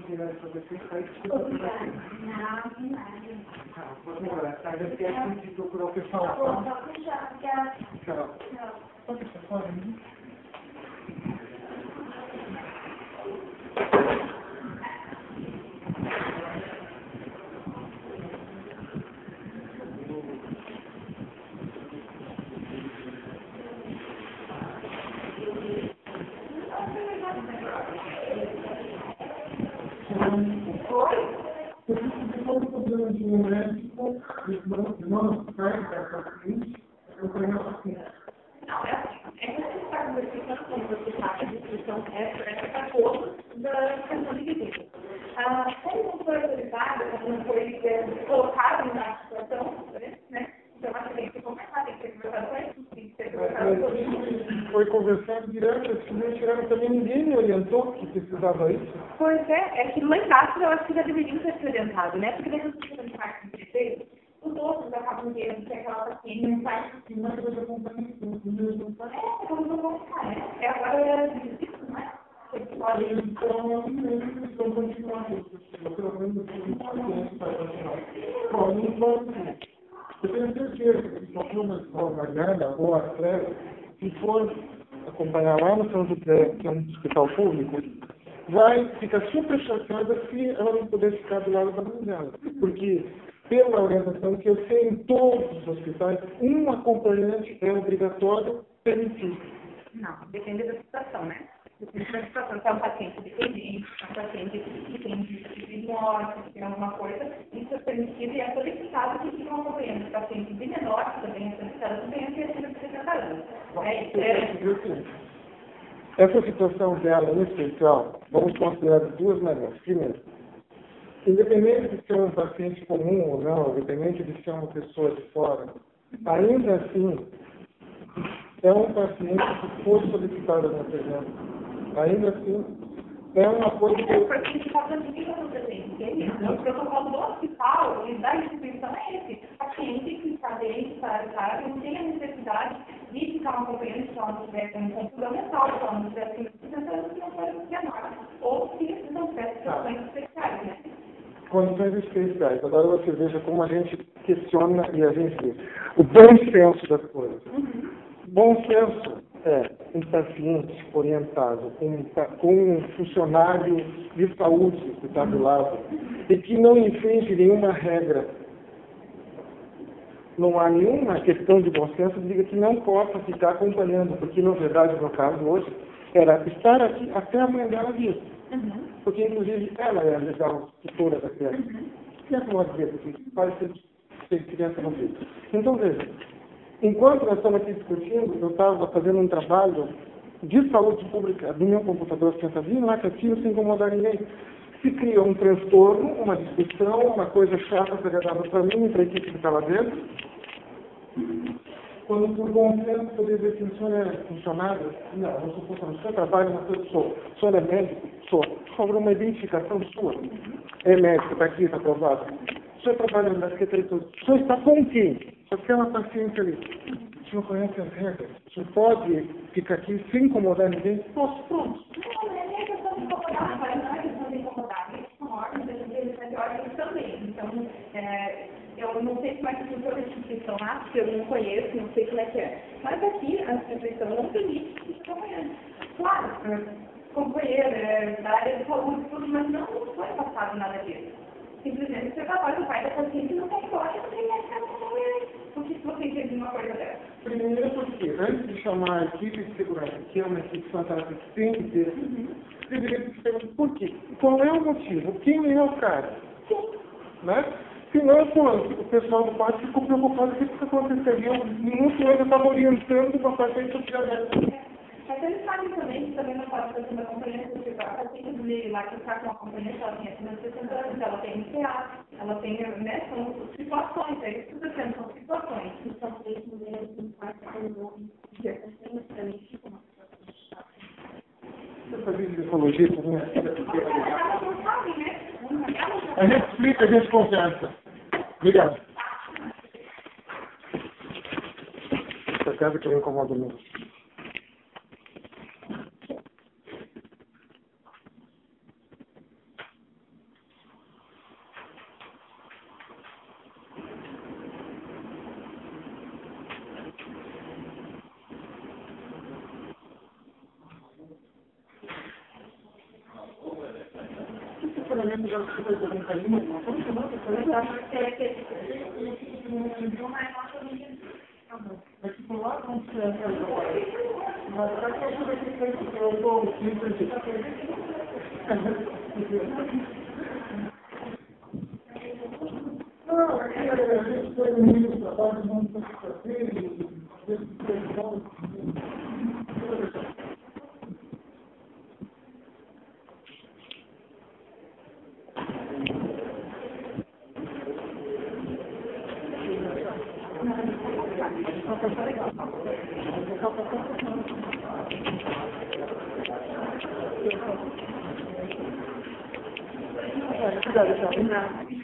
oportunidade para você, faz desculpa para você. Não, nada. Pode embora, tá? Eu quero antes de procurar o pessoal. Tchau. Pode ser fora, né? Não, é assim. É que você está conversando quando você faz a descrição essa coisa da questão de visita. Como não foi autorizado, como não foi colocado na situação, né? Então, acho que tem que ser conversado, tem que ser conversado com isso, tem que ser conversado com isso. Foi conversado direto, assim, não tiraram também, ninguém me orientou que precisava isso. Pois é que lá embaixo eu acho que já deveriam ter se orientado, né? Porque daí você fica no parte de prefeito, os outros acabam vendo que aquela paciente não faz assim, mas eu já acompanho tudo, como não vão ficar, né? Agora é difícil, né? Você pode... Então, continuando, pelo menos, bom, não vamos. Eu tenho certeza que se for uma escola grande, ou atleta, se for acompanhar lá no São José, que é um hospital público, vai ficar super chateada se ela não puder ficar do lado da mãe dela. Porque, pela orientação que eu sei em todos os hospitais, um acompanhante é obrigatório permitir. Não, depende da situação, né? Depende da situação. Se é um paciente dependente, um paciente que tem risco de morte, que tem alguma coisa, isso é permitido e é solicitado que ficam acompanhando pacientes de menor, que também é solicitado também, que é acima de 60 anos. Essa situação dela, em especial, vamos considerar de duas maneiras. Primeiro, independente de ser um paciente comum ou não, independente de ser uma pessoa de fora, ainda assim, é um paciente que foi solicitado na presença. Ainda assim, é uma coisa que... Porque a gente está dando dica para o paciente, o protocolo do hospital e da instituição é esse. Paciente que está bem, está não tem a necessidade de ficar acompanhando se ela não tiver um confusão mental, se ela não tiver apresentando que não pode funcionar. Ou se não tiver situações especiais, né? Condições especiais. Agora você veja como a gente questiona e a gente vê. O bom senso das coisas. Bom senso é um paciente orientado com um funcionário de saúde que está do lado e que não infringe nenhuma regra. Não há nenhuma questão de bom senso que diga que não possa ficar acompanhando, porque na verdade, no caso hoje, era estar aqui até a mãe dela vir. Porque inclusive ela é a legal tutora da criança. E é como dizer, porque pode ser criança não vive. Então veja, enquanto nós estamos aqui discutindo, eu estava fazendo um trabalho de saúde pública do meu computador sentadinho lá, quietinho, sem incomodar ninguém. Se cria um transtorno, uma discussão, uma coisa chata, desagradável para mim e para a equipe que está lá dentro. Quando por bom senso poder ver se o senhor é funcionário, não sou funcionário. O senhor trabalha na coisa, sou. O senhor é médico? Sou. Sobre uma identificação sua. É médico, está aqui, está aprovado. O senhor trabalha na secretaria de saúde. O senhor está com quem? Só tem uma paciente ali. O senhor conhece as regras? O senhor pode ficar aqui sem incomodar ninguém? Posso, pronto. Não é questão de incomodar, mas não é questão de incomodar. Eles são órgãos, eles são órgãos também. Então, eu não sei como é que funciona a instituição lá, porque eu não conheço, não sei como é que é. Mas aqui, a instituição não permite que fique acompanhando. Claro, companheiro, da área de saúde, tudo, mas não foi passado nada disso. Simplesmente você trabalha, o pai da paciente não tem embora, não tem mais nada com ele. Por que você entende uma coisa dessa? Primeiro porque, antes de chamar a equipe de segurança, que é uma equipe fantástica que tem que ter, deveria se perguntar por quê? Qual é o motivo? Quem é o cara? Né? Senão, o pessoal do parque ficou preocupado com o que aconteceria. Muito eu estava orientando uma paciente social dessa. Mas eles sabem também que também não pode fazer uma acompanhamento social. A paciente dele lá que está com uma acompanhamento, ela tem acima de 60 anos, ela tem MCA, ela tem, né, são situações, é isso que eu estou dizendo, são situações. Então, três mulheres em 4 anos, Você fazia ginecologia com minha filha? elas não sabem, né? A gente explica, a gente conversa. Obrigado. Essa casa que eu incomodo mesmo. lembro já que você fez algum carinho, mas como que não? Mas tipo lá não se mas será que eu acho que eu estou não, é que a gente foi no início do trabalho, não tem que fazer, Cuidado,